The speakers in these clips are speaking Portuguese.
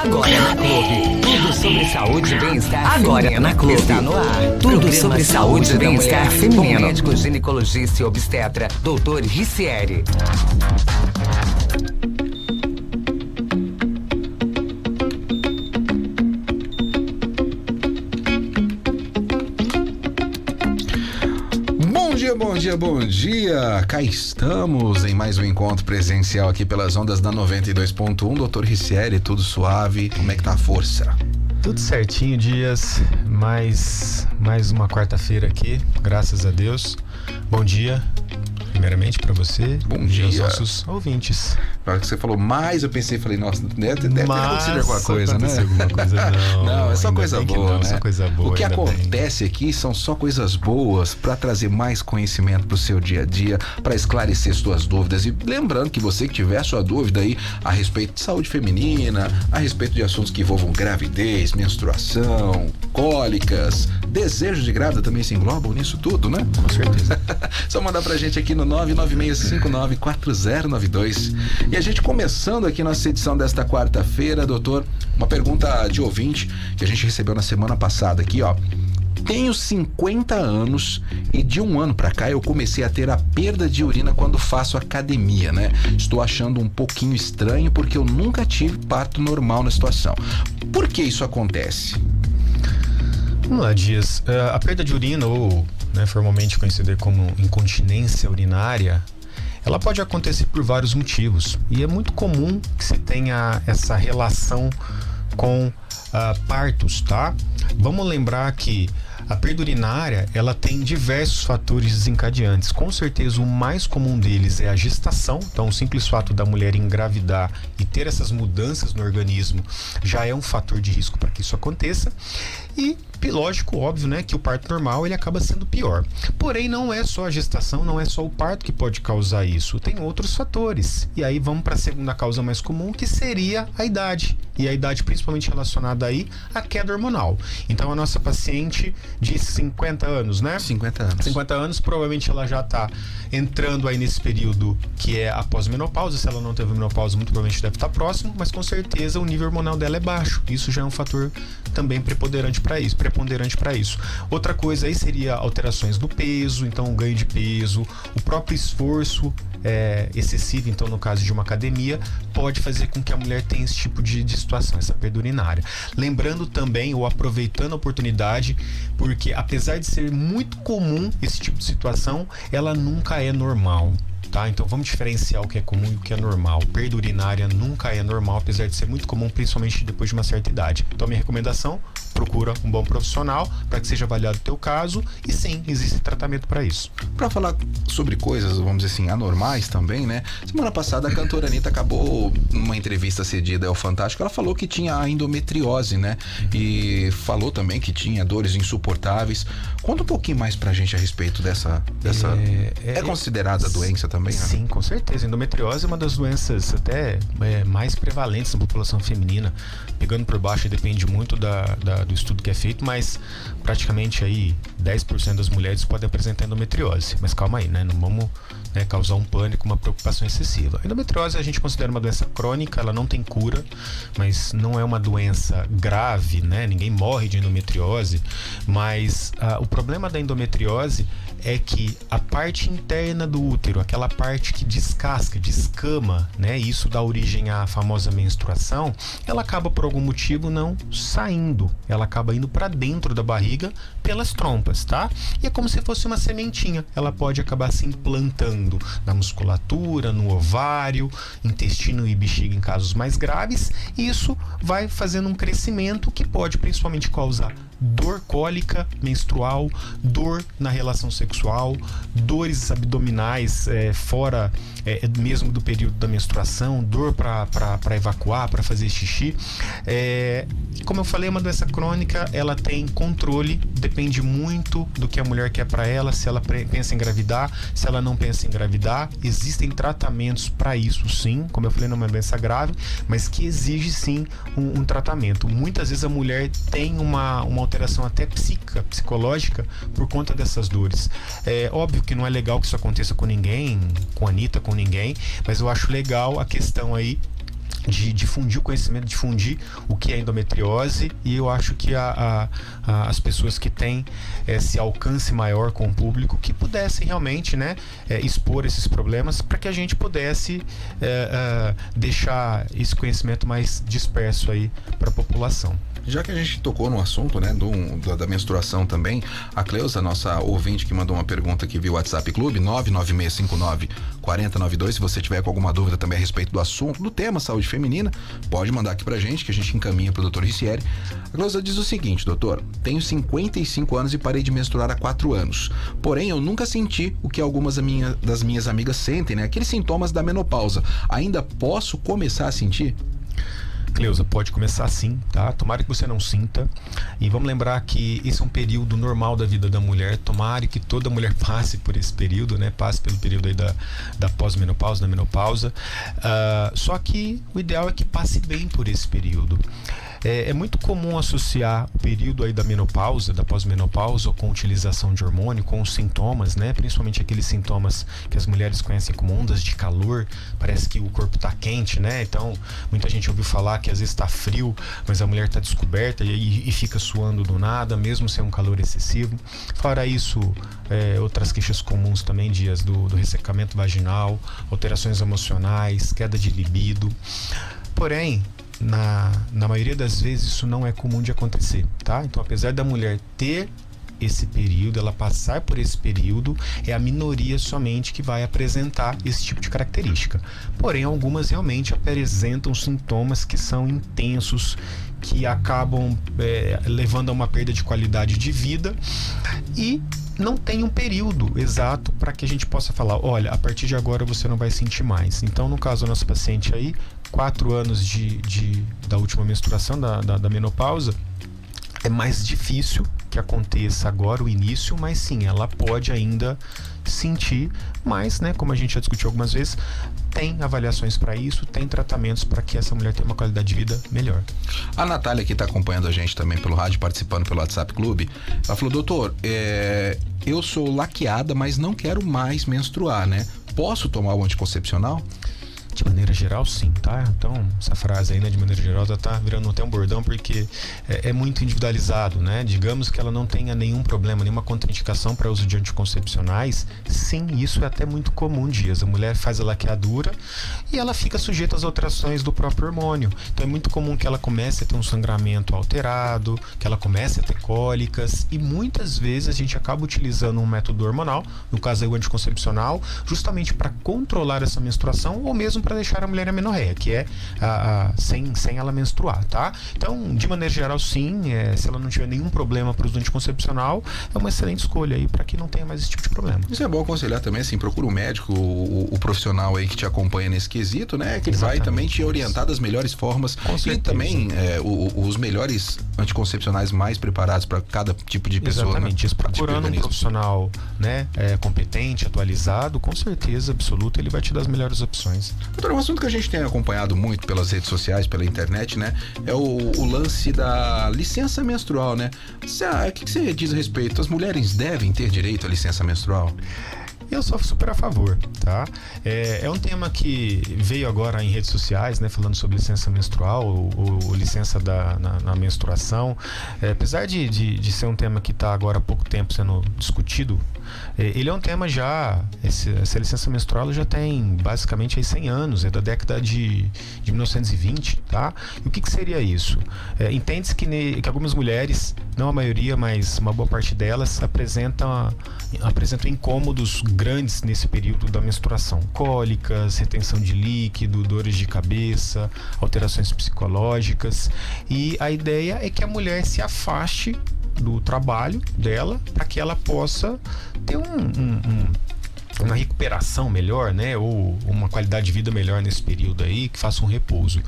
Agora é na Clube. Tudo sobre saúde e bem-estar. Agora é na Clube. Está no ar. Tudo sobre saúde e bem-estar feminino. Com médico ginecologista e obstetra, Dr. Ricieri. Bom dia! Cá estamos em mais um encontro presencial aqui pelas ondas da 92.1. Doutor Ricieri, tudo suave? Como é que tá a força? Tudo certinho, Dias. Mais uma quarta-feira aqui, graças a Deus. Bom dia, primeiramente para você. Bom dia aos nossos ouvintes. Na hora que você falou mais, eu pensei, falei, nossa, deve ter acontecido alguma coisa, né? Alguma coisa, não. É só coisa boa, não, né? Só coisa boa. O que acontece aqui são só coisas boas para trazer mais conhecimento pro seu dia a dia, para esclarecer suas dúvidas. E lembrando que você que tiver sua dúvida aí a respeito de saúde feminina, a respeito de assuntos que envolvam gravidez, menstruação, cólicas, desejo de grávida também se englobam nisso tudo, né? Com certeza. Só mandar pra gente aqui no 996594092. E a gente começando aqui nossa edição desta quarta-feira, doutor, uma pergunta de ouvinte que a gente recebeu na semana passada aqui, ó. Tenho 50 anos e de um ano pra cá eu comecei a ter a perda de urina quando faço academia, né? Estou achando um pouquinho estranho porque eu nunca tive parto normal na situação. Por que isso acontece? Vamos lá, Dias. A perda de urina, ou formalmente conhecida como incontinência urinária, ela pode acontecer por vários motivos e é muito comum que se tenha essa relação com partos, tá? Vamos lembrar que a perda urinária, ela tem diversos fatores desencadeantes. Com certeza o mais comum deles é a gestação. Então o simples fato da mulher engravidar e ter essas mudanças no organismo já é um fator de risco para que isso aconteça. E lógico, óbvio, né, que o parto normal ele acaba sendo pior. Porém, não é só a gestação, não é só o parto que pode causar isso. Tem outros fatores. E aí vamos para a segunda causa mais comum, que seria a idade. E a idade principalmente relacionada aí à queda hormonal. Então a nossa paciente de 50 anos, né? 50 anos. 50 anos, provavelmente ela já está entrando aí nesse período que é a pós-menopausa. Se ela não teve menopausa, muito provavelmente deve estar próximo, mas com certeza o nível hormonal dela é baixo. Isso já é um fator também preponderante para isso. Outra coisa aí seria alterações do peso, então o ganho de peso, o próprio esforço excessivo, então no caso de uma academia, pode fazer com que a mulher tenha esse tipo de situação, essa perda urinária. Lembrando também, ou aproveitando a oportunidade, porque apesar de ser muito comum esse tipo de situação, ela nunca é normal. Tá? Então vamos diferenciar o que é comum e o que é normal. Perda urinária nunca é normal, apesar de ser muito comum, principalmente depois de uma certa idade. Então minha recomendação, procura um bom profissional para que seja avaliado o teu caso e sim, existe tratamento para isso. Para falar sobre coisas, vamos dizer assim, anormais também, né? Semana passada a cantora Anitta acabou, numa entrevista cedida ao Fantástico, ela falou que tinha a endometriose, né? E falou também que tinha dores insuportáveis. Conta um pouquinho mais pra gente a respeito dessa... É considerada doença também? Sim, né? Com certeza. Endometriose é uma das doenças até mais prevalentes na população feminina. Pegando por baixo, depende muito do estudo que é feito, mas praticamente aí 10% das mulheres podem apresentar endometriose. Mas calma aí, né? Não vamos causar um pânico, uma preocupação excessiva. A endometriose a gente considera uma doença crônica, ela não tem cura, mas não é uma doença grave, né? Ninguém morre de endometriose, mas o problema da endometriose é que a parte interna do útero, aquela parte que descasca, descama, né? Isso dá origem à famosa menstruação, ela acaba por algum motivo não saindo, ela acaba indo para dentro da barriga pelas trompas, tá? E é como se fosse uma sementinha, ela pode acabar se implantando na musculatura, no ovário, intestino e bexiga em casos mais graves, e isso vai fazendo um crescimento que pode principalmente causar dor cólica menstrual, dor na relação sexual, dores abdominais fora mesmo do período da menstruação, dor para evacuar, para fazer xixi. Como eu falei, é uma doença crônica, ela tem controle, depende muito do que a mulher quer para ela, se ela pensa em engravidar, se ela não pensa em engravidar. Existem tratamentos para isso, sim, como eu falei, não é uma doença grave, mas que exige sim um tratamento. Muitas vezes a mulher tem uma alteração até psicológica por conta dessas dores. É óbvio que não é legal que isso aconteça com ninguém, com a Anitta, com ninguém, mas eu acho legal a questão aí de difundir o conhecimento, difundir o que é endometriose, e eu acho que as pessoas que têm esse alcance maior com o público, que pudessem realmente, né, expor esses problemas para que a gente pudesse deixar esse conhecimento mais disperso aí para a população. Já que a gente tocou no assunto, né, da menstruação também, a Cleusa, nossa ouvinte, que mandou uma pergunta aqui via WhatsApp Clube, 99659-4092, se você tiver com alguma dúvida também a respeito do assunto, do tema saúde feminina, pode mandar aqui pra gente, que a gente encaminha pro Dr. Ricieri. A Cleusa diz o seguinte: doutor, tenho 55 anos e parei de menstruar há 4 anos, porém eu nunca senti o que algumas das minhas amigas sentem, né, aqueles sintomas da menopausa. Ainda posso começar a sentir? Cleusa, pode começar sim, tá? Tomara que você não sinta. E vamos lembrar que esse é um período normal da vida da mulher. Tomara que toda mulher passe por esse período, né? Passe pelo período aí da pós-menopausa, da menopausa. Só que o ideal é que passe bem por esse período. É muito comum associar o período aí da menopausa, da pós-menopausa, com utilização de hormônio, com os sintomas, né? Principalmente aqueles sintomas que as mulheres conhecem como ondas de calor. Parece que o corpo tá quente, né? Então, muita gente ouviu falar que às vezes tá frio, mas a mulher tá descoberta e fica suando do nada, mesmo sem um calor excessivo. Fora isso, outras queixas comuns também, dias do ressecamento vaginal, alterações emocionais, queda de libido. Porém, na maioria das vezes isso não é comum de acontecer, tá? Então, apesar da mulher ter esse período, ela passar por esse período, é a minoria somente que vai apresentar esse tipo de característica. Porém, algumas realmente apresentam sintomas que são intensos, que acabam levando a uma perda de qualidade de vida, e não tem um período exato para que a gente possa falar, olha, a partir de agora você não vai sentir mais. Então, no caso da nossa paciente aí, 4 anos da última menstruação, da menopausa, é mais difícil que aconteça agora o início, mas sim, ela pode ainda sentir, mas, né, como a gente já discutiu algumas vezes, tem avaliações para isso, tem tratamentos para que essa mulher tenha uma qualidade de vida melhor. A Natália, que está acompanhando a gente também pelo rádio, participando pelo WhatsApp Clube, ela falou: doutor, eu sou laqueada, mas não quero mais menstruar, né? Posso tomar o anticoncepcional? De maneira geral, sim, tá? Então, essa frase aí, né, de maneira geral, já tá virando até um bordão, porque é muito individualizado, né? Digamos que ela não tenha nenhum problema, nenhuma contraindicação para uso de anticoncepcionais, sim, isso é até muito comum, Dias. A mulher faz a laqueadura e ela fica sujeita às alterações do próprio hormônio. Então, é muito comum que ela comece a ter um sangramento alterado, que ela comece a ter cólicas, e muitas vezes a gente acaba utilizando um método hormonal, no caso aí o anticoncepcional, justamente para controlar essa menstruação, ou mesmo para deixar a mulher amenorreia, que é sem ela menstruar, tá? Então, de maneira geral, sim, se ela não tiver nenhum problema para o uso anticoncepcional, é uma excelente escolha aí para que não tenha mais esse tipo de problema. Isso é bom aconselhar também, assim, procura um médico, o profissional aí que te acompanha nesse quesito, né? Que ele vai também te orientar das melhores formas e também os melhores anticoncepcionais mais preparados para cada tipo de pessoa. Exatamente, isso, procurando um profissional, né, competente, atualizado, com certeza absoluta, ele vai te dar as melhores opções. Doutor, um assunto que a gente tem acompanhado muito pelas redes sociais, pela internet, né? É o lance da licença menstrual, né? O que você diz a respeito? As mulheres devem ter direito à licença menstrual? Eu sou super a favor, tá? É um tema que veio agora em redes sociais, né? Falando sobre licença menstrual ou licença na menstruação. Apesar de ser um tema que está agora há pouco tempo sendo discutido, ele é um tema essa licença menstrual já tem basicamente aí 100 anos, é da década de 1920, tá? E o que seria isso? Entende-se que algumas mulheres, não a maioria, mas uma boa parte delas, apresentam incômodos grandes nesse período da menstruação. Cólicas, retenção de líquido, dores de cabeça, alterações psicológicas. E a ideia é que a mulher se afaste do trabalho dela para que ela possa ter uma recuperação melhor, né, ou uma qualidade de vida melhor nesse período aí, que faça um repouso.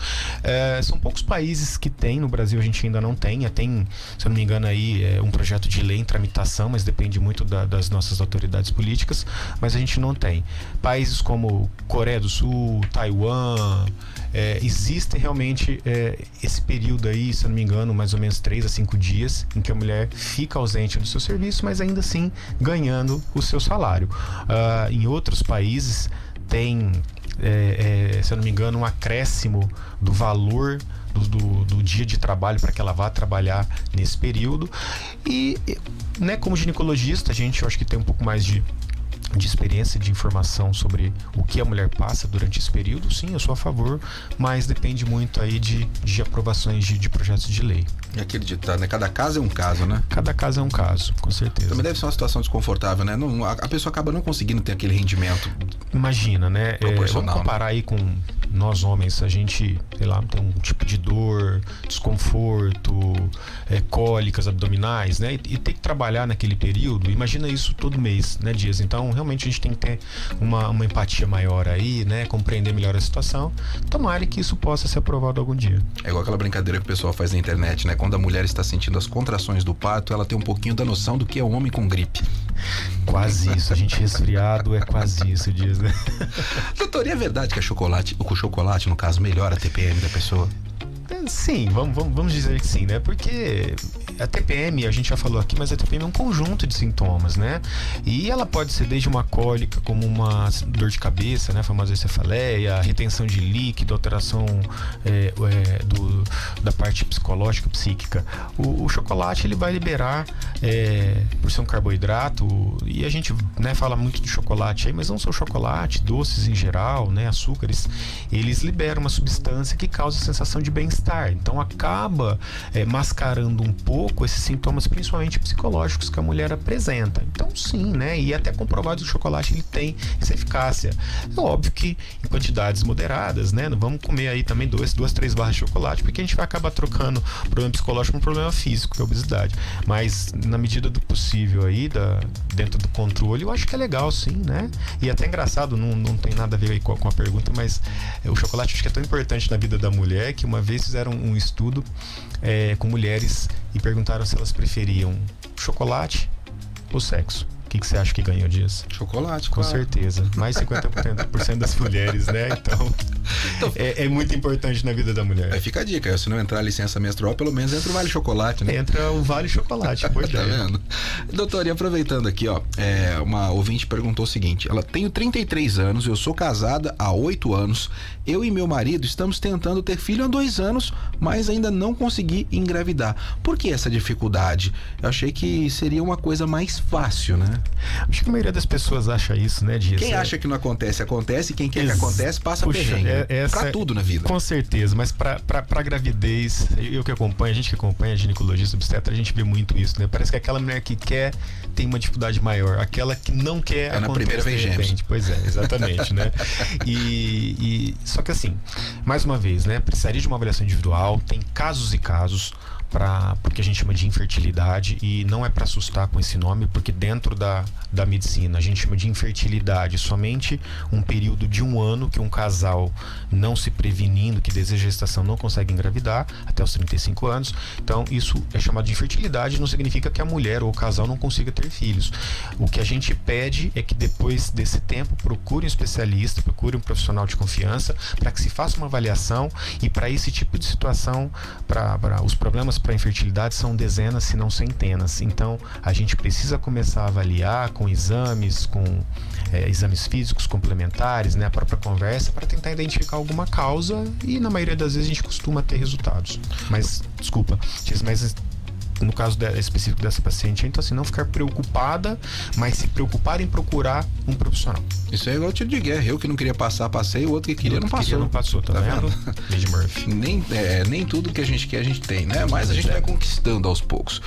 São poucos países que tem, no Brasil a gente ainda não tem, se eu não me engano aí, um projeto de lei em tramitação, mas depende muito das nossas autoridades políticas, mas a gente não tem. Países como Coreia do Sul, Taiwan, existe realmente esse período aí, se eu não me engano, mais ou menos 3 a 5 dias, em que a mulher fica ausente do seu serviço, mas ainda assim ganhando o seu salário. Em outros países tem se eu não me engano, um acréscimo do valor do dia de trabalho para que ela vá trabalhar nesse período. E, né, como ginecologista, eu acho que tem um pouco mais de experiência, de informação sobre o que a mulher passa durante esse período. Sim, eu sou a favor, mas depende muito aí de aprovações de projetos de lei. E aquele ditado, né? Cada caso é um caso, né? Cada caso é um caso, com certeza. Também deve ser uma situação desconfortável, né? A pessoa acaba não conseguindo ter aquele rendimento. Imagina, né? Vamos comparar aí com nós homens, a gente, sei lá, tem um tipo de dor, desconforto, cólicas abdominais, né? E ter que trabalhar naquele período, imagina isso todo mês, né, Dias? Então, realmente a gente tem que ter uma empatia maior aí, né? Compreender melhor a situação. Tomara que isso possa ser aprovado algum dia. É igual aquela brincadeira que o pessoal faz na internet, né? Quando a mulher está sentindo as contrações do parto, ela tem um pouquinho da noção do que é um homem com gripe. Quase isso, a gente resfriado é quase isso, Dias, né? Doutor, e é verdade que o chocolate, no caso, melhora a TPM da pessoa? Sim, vamos dizer que sim, né? Porque a TPM, a gente já falou aqui, mas a TPM é um conjunto de sintomas, né? E ela pode ser desde uma cólica, como uma dor de cabeça, né? A famosa cefaleia, retenção de líquido, alteração da parte psicológica, psíquica. O chocolate, ele vai liberar, por ser um carboidrato, e a gente, né, fala muito de chocolate aí, mas não só chocolate, doces em geral, né? Açúcares, eles liberam uma substância que causa a sensação de bem-estar. Então acaba mascarando um pouco esses sintomas, principalmente psicológicos, que a mulher apresenta. Então sim, né? E até comprovado que o chocolate ele tem essa eficácia. É óbvio que em quantidades moderadas, né? Não vamos comer aí também 2, 3 barras de chocolate, porque a gente vai acabar trocando o problema psicológico com um problema físico, que é a obesidade. Mas na medida do possível aí, dentro do controle, eu acho que é legal sim, né? E até engraçado, não tem nada a ver aí com a pergunta, mas o chocolate acho que é tão importante na vida da mulher que uma vez fizeram um estudo com mulheres e perguntaram se elas preferiam chocolate ou sexo. O que você acha que ganhou disso? Chocolate, com claro. certeza. Mais 50% das mulheres, né? Então, é muito importante na vida da mulher. Aí fica a dica, se não entrar a licença menstrual, pelo menos entra o Vale Chocolate, né? Entra o Vale Chocolate, boa ideia. Tá vendo? Doutor, e aproveitando aqui, ó, uma ouvinte perguntou o seguinte: ela: tenho 33 anos, eu sou casada há 8 anos, eu e meu marido estamos tentando ter filho há 2 anos, mas ainda não consegui engravidar. Por que essa dificuldade? Eu achei que seria uma coisa mais fácil, né? Acho que a maioria das pessoas acha isso, né, Dias? Quem acha que não acontece, acontece. Quem quer que acontece, passa perrengue. Pra tudo na vida. Com certeza, mas pra gravidez, a gente que acompanha ginecologista, obstetra, a gente vê muito isso, né? Parece que aquela mulher que quer tem uma dificuldade maior. Aquela que não quer, na primeira vez gêmeos. Pois é, exatamente, né? Só que assim, mais uma vez, né? Precisaria de uma avaliação individual, tem casos e casos, porque a gente chama de infertilidade, e não é para assustar com esse nome, porque dentro da medicina a gente chama de infertilidade somente um período de 1 ano que um casal não se prevenindo, que deseja gestação, não consegue engravidar até os 35 anos. Então isso é chamado de infertilidade, não significa que a mulher ou o casal não consiga ter filhos. O que a gente pede é que depois desse tempo procure um especialista, procure um profissional de confiança, para que se faça uma avaliação, e para esse tipo de situação, para os problemas para infertilidade são dezenas, se não centenas. Então a gente precisa começar a avaliar com exames, com exames físicos complementares, né, a própria conversa, para tentar identificar alguma causa, e na maioria das vezes a gente costuma ter resultados. Mas, desculpa, mas no caso específico dessa paciente, então assim, não ficar preocupada, mas se preocupar em procurar um profissional. Isso é igual o tiro de guerra. Eu que não queria passar, passei, o outro que queria não passou. Tá vendo? Lady Murphy. Nem tudo que a gente quer, a gente tem, né? Mas a gente vai conquistando aos poucos.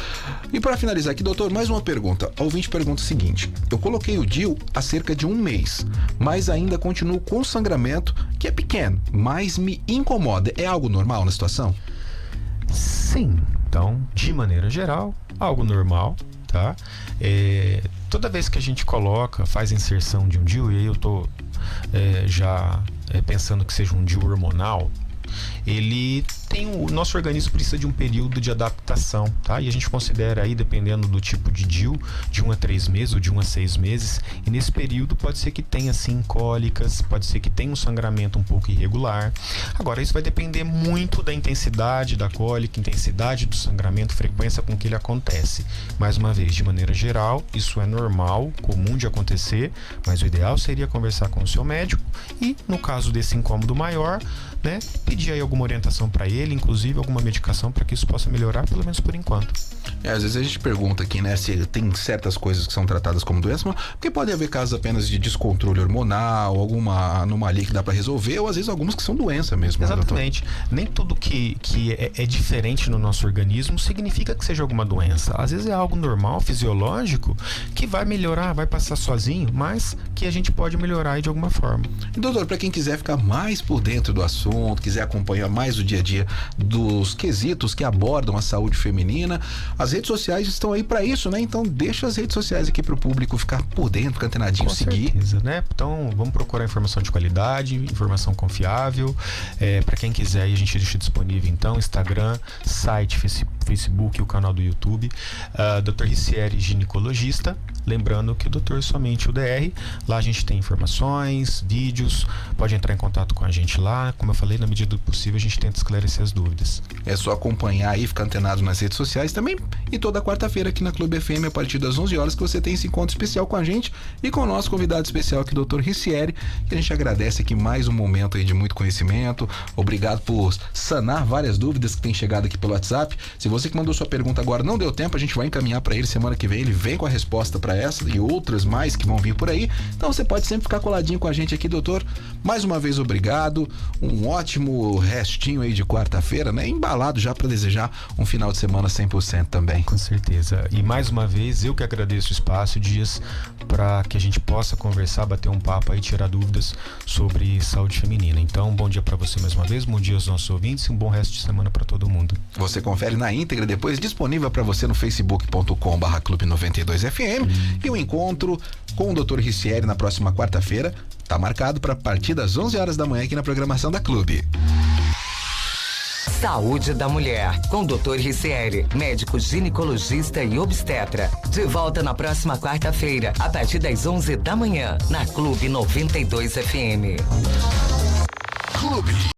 E para finalizar aqui, doutor, mais uma pergunta. A ouvinte pergunta o seguinte: eu coloquei o DIU há cerca de 1 mês, mas ainda continuo com sangramento, que é pequeno, mas me incomoda. É algo normal na situação? Sim. Então, de maneira geral, algo normal, tá? Toda vez que a gente faz a inserção de um DIU, e aí eu tô já pensando que seja um DIU hormonal, o nosso organismo precisa de um período de adaptação, tá? E a gente considera aí, dependendo do tipo de DIU, de 1 a 3 meses ou de 1 a 6 meses, e nesse período pode ser que tenha sim cólicas, pode ser que tenha um sangramento um pouco irregular. Agora, isso vai depender muito da intensidade da cólica, intensidade do sangramento, frequência com que ele acontece. Mais uma vez, de maneira geral, isso é normal, comum de acontecer, mas o ideal seria conversar com o seu médico e, no caso desse incômodo maior, né, pedir aí alguma orientação para ele, inclusive alguma medicação para que isso possa melhorar, pelo menos por enquanto. Às vezes a gente pergunta aqui, né, se tem certas coisas que são tratadas como doença, mas porque pode haver casos apenas de descontrole hormonal, alguma anomalia que dá para resolver, ou às vezes algumas que são doença mesmo. Exatamente. Né, nem tudo que é diferente no nosso organismo significa que seja alguma doença. Às vezes é algo normal, fisiológico, que vai melhorar, vai passar sozinho, mas que a gente pode melhorar aí de alguma forma. Doutor, para quem quiser ficar mais por dentro do assunto, quiser acompanhar mais o dia a dia dos quesitos que abordam a saúde feminina, as redes sociais estão aí para isso, né? Então deixa as redes sociais aqui para o público ficar por dentro, ficar antenadinho, com seguir. Certeza, né? Então vamos procurar informação de qualidade, informação confiável. Para quem quiser, aí a gente deixa disponível então Instagram, site, Facebook e o canal do YouTube. Dr. Ricieri, ginecologista. Lembrando que o doutor é somente o DR. Lá a gente tem informações, vídeos, pode entrar em contato com a gente lá. Como eu falei, na medida do possível a gente tenta esclarecer as dúvidas. É só acompanhar aí, ficar antenado nas redes sociais também. E toda quarta-feira aqui na Clube FM, a partir das 11 horas, que você tem esse encontro especial com a gente e com o nosso convidado especial aqui, Dr. Ricieri, que a gente agradece aqui mais um momento aí de muito conhecimento. Obrigado por sanar várias dúvidas que tem chegado aqui pelo WhatsApp. Se você que mandou sua pergunta agora não deu tempo, a gente vai encaminhar para ele semana que vem. Ele vem com a resposta para essa e outras mais que vão vir por aí. Então você pode sempre ficar coladinho com a gente aqui, doutor. Mais uma vez, obrigado. Um ótimo restinho aí de quarta-feira, né? Embalado já para desejar um final de semana 100% também. Com certeza. E mais uma vez, eu que agradeço o espaço, Dias, para que a gente possa conversar, bater um papo aí, tirar dúvidas sobre saúde feminina. Então, bom dia para você mais uma vez, bom dia aos nossos ouvintes e um bom resto de semana para todo mundo. Você confere na íntegra depois, disponível para você no facebook.com/clube92fm e o encontro com o Dr. Ricieri na próxima quarta-feira tá marcado para partir das 11 horas da manhã aqui na programação da Clube. Saúde da Mulher, com Dr. Ricieri, médico ginecologista e obstetra. De volta na próxima quarta-feira, a partir das 11 da manhã, na Clube 92 FM. Clube.